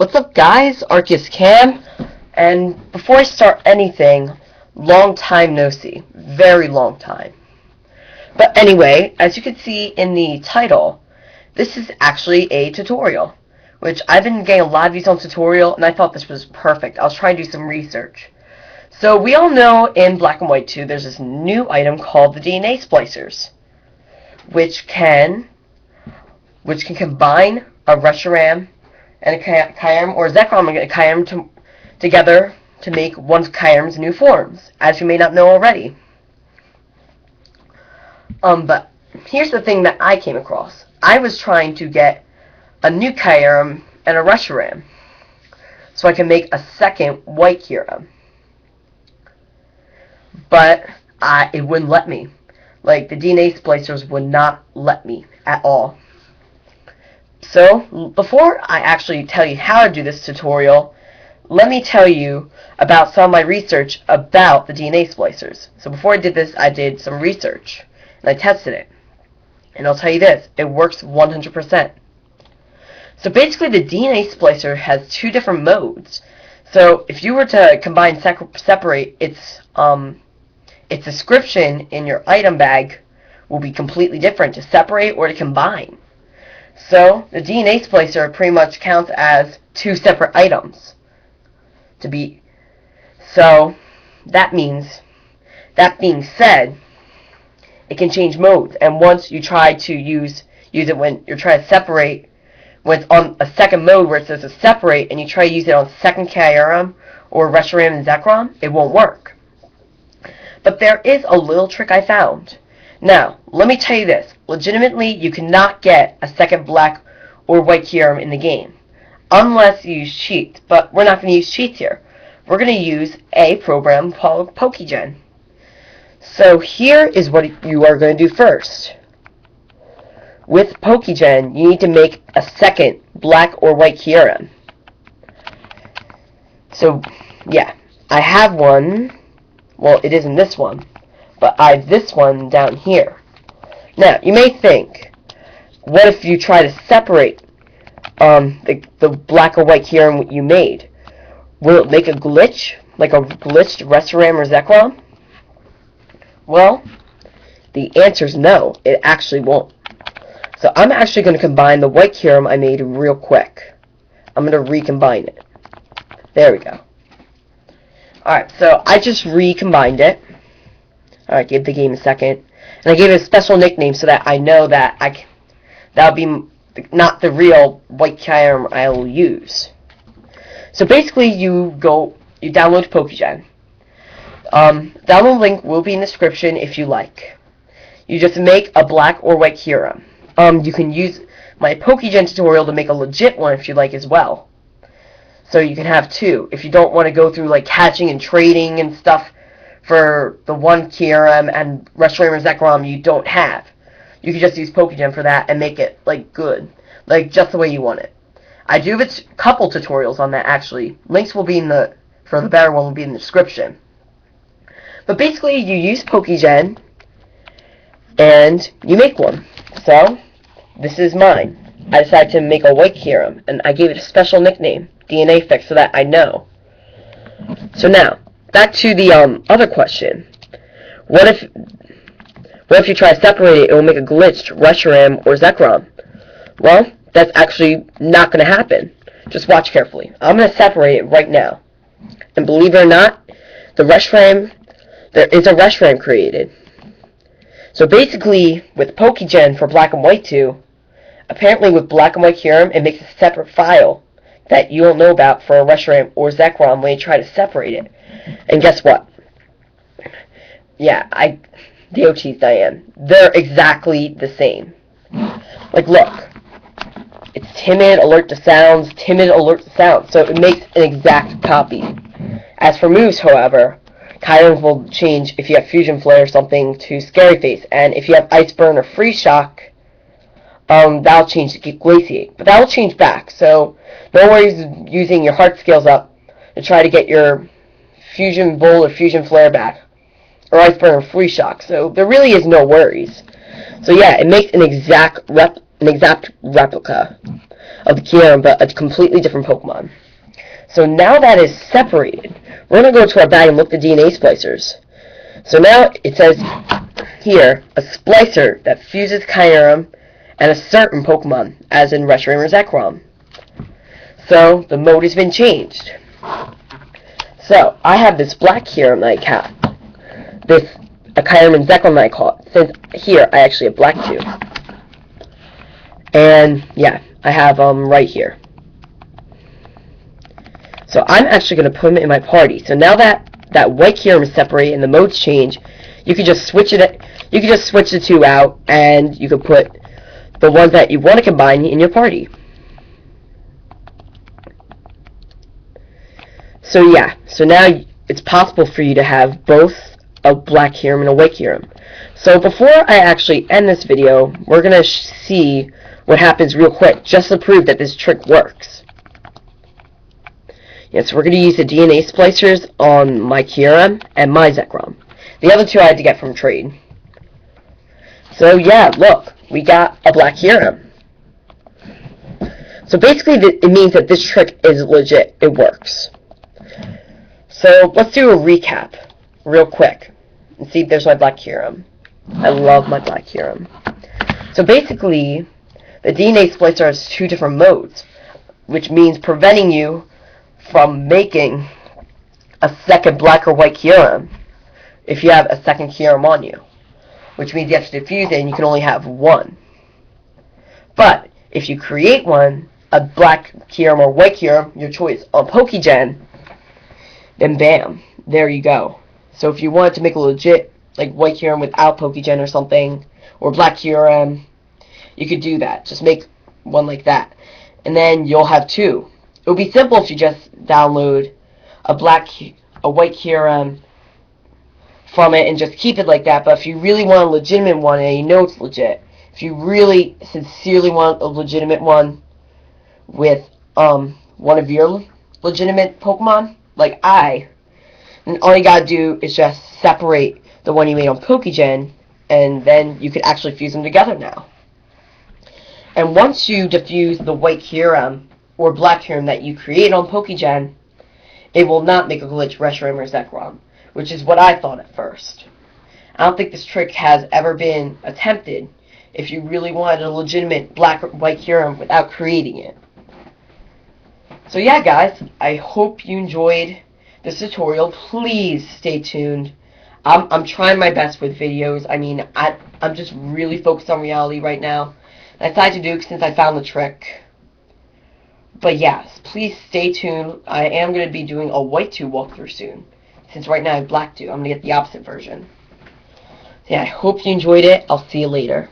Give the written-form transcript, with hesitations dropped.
What's up, guys? Arceus Cam, and before I start anything, long time no see. Very long time. But anyway, as you can see in the title, this is actually a tutorial, which I've been getting a lot of views on tutorial, and I thought this was perfect. I was trying to do some research. So we all know in Black and White 2, there's this new item called the DNA Splicers, which can combine a Reshiram and a Kyurem or Zekrom and a Kyurem together to make one of Kyurem's new forms, as you may not know already. But here's the thing that I came across. I was trying to get a new Kyurem and a Reshiram, so I can make a second white Kyurem. But it wouldn't let me. Like, the DNA Splicers would not let me at all. So, before I actually tell you how to do this tutorial, let me tell you about some of my research about the DNA Splicers. So before I did this, I did some research, and I tested it. And I'll tell you this, it works 100%. So basically, the DNA Splicer has two different modes. So if you were to combine, separate, its description in your item bag will be completely different to separate or to combine. So the DNA Splicer pretty much counts as two separate items. So that being said, it can change modes, and once you try to use it when you're trying to separate, when it's on a second mode where it says to separate, and you try to use it on second Kyurem or Reshiram and Zekrom, it won't work. But there is a little trick I found. Now, let me tell you this. Legitimately, you cannot get a second black or white Kyurem in the game, unless you use cheats. But we're not going to use cheats here. We're going to use a program called Pokegen'd. So here is what you are going to do first. With Pokegen'd, you need to make a second black or white Kyurem. So, yeah, I have one. Well, it isn't this one, but I have this one down here. Now, you may think, what if you try to separate the black or white Kyurem you made? Will it make a glitch, like a glitched Reshiram or Zekrom? Well, the answer is no, it actually won't. So I'm actually going to combine the white Kyurem I made real quick. I'm going to recombine it. There we go. Alright, so I just recombined it. Alright, give the game a second. And I gave it a special nickname so that I know that that'll be not the real white Kyurem I will use. So basically, you download Pokegen'd. Download link will be in the description if you like. You just make a black or white Kyurem. You can use my Pokegen'd tutorial to make a legit one if you like as well. So you can have two. If you don't want to go through like hatching and trading and stuff for the one Kyurem and Reshiram or Zekrom you don't have, you can just use Pokegen'd for that and make it like good, like just the way you want it. I do have a couple tutorials on that actually. Links will be for the better one will be in the description. But basically, you use Pokegen'd and you make one. So this is mine. I decided to make a white Kyurem, and I gave it a special nickname, DNA Fix, so that I know. So now, back to the other question. What if you try to separate it, it will make a glitched Reshiram or Zekrom? Well, that's actually not going to happen. Just watch carefully. I'm going to separate it right now. And believe it or not, there is a Reshiram created. So basically, with Pokegen'd for Black and White 2, apparently with Black and White Kyurem, it makes a separate file that you don't know about for a Reshiram or Zekrom when you try to separate it. And guess what? Yeah, DOT's Diane. They're exactly the same. Like, look. It's timid, alert to sounds, timid, alert to sounds. So it makes an exact copy. As for moves, however, Kyurems will change if you have Fusion Flare or something to Scary Face. And if you have Ice Burn or Freeze Shock, that'll change to Glaciate. But that'll change back. So no worries using your heart skills up to try to get your Fusion Bolt or Fusion Flare back. Or Ice Burn or Freeze Shock. So there really is no worries. So yeah, it makes an exact replica. of the Kyurem, but a completely different Pokemon. So now that is separated, we're going to go to our bag and look at the DNA Splicers. So now it says here, a Splicer that fuses Kyurem and a certain Pokemon, as in Reshiram or Zekrom. So the mode has been changed. So I have this black Kyurem that I caught. This a Kyurem and Zekrom that I caught. Since here I actually have Black2. And yeah, I have right here. So I'm actually going to put him in my party. So now that white Kyurem is separated and the modes change, you can just switch it. You can just switch the two out, and you can put the ones that you want to combine in your party. So yeah, so now it's possible for you to have both a black Kyurem and a white Kyurem. So before I actually end this video, we're going to see what happens real quick, just to prove that this trick works. Yes, we're going to use the DNA Splicers on my Kyurem and my Zekrom. The other two I had to get from trade. So yeah, look, we got a black Kyurem. So basically it means that this trick is legit, it works. So let's do a recap real quick and see if there's my black Kyurem. I love my black Kyurem. So basically, the DNA Splicer has two different modes, which means preventing you from making a second black or white Kyurem if you have a second Kyurem on you, which means you have to defuse it and you can only have one. But if you create one, a black Kyurem or white Kyurem, your choice, on Pokegen'd, then bam, there you go. So if you wanted to make a legit like white Kyurem without Pokegen'd or something, or black Kyurem, you could do that. Just make one like that, and then you'll have two. It would be simple if you just download a white Kyurem from it and just keep it like that. But if you really want a legitimate one and you know it's legit, if you really sincerely want a legitimate one with one of your legitimate Pokemon, like then all you gotta do is just separate the one you made on Pokegen'd, and then you could actually fuse them together now. And once you defuse the white Kyurem or black Kyurem that you create on Pokegen'd, it will not make a glitch Reshiram or Zekrom, which is what I thought at first. I don't think this trick has ever been attempted if you really wanted a legitimate black or white Kyurem without creating it. So yeah, guys, I hope you enjoyed this tutorial. Please stay tuned. I'm trying my best with videos. I mean, I'm just really focused on reality right now. I decided to do it since I found the trick. But yes, please stay tuned. I am going to be doing a white 2 walkthrough soon. Since right now I have black 2. I'm going to get the opposite version. So yeah, I hope you enjoyed it. I'll see you later.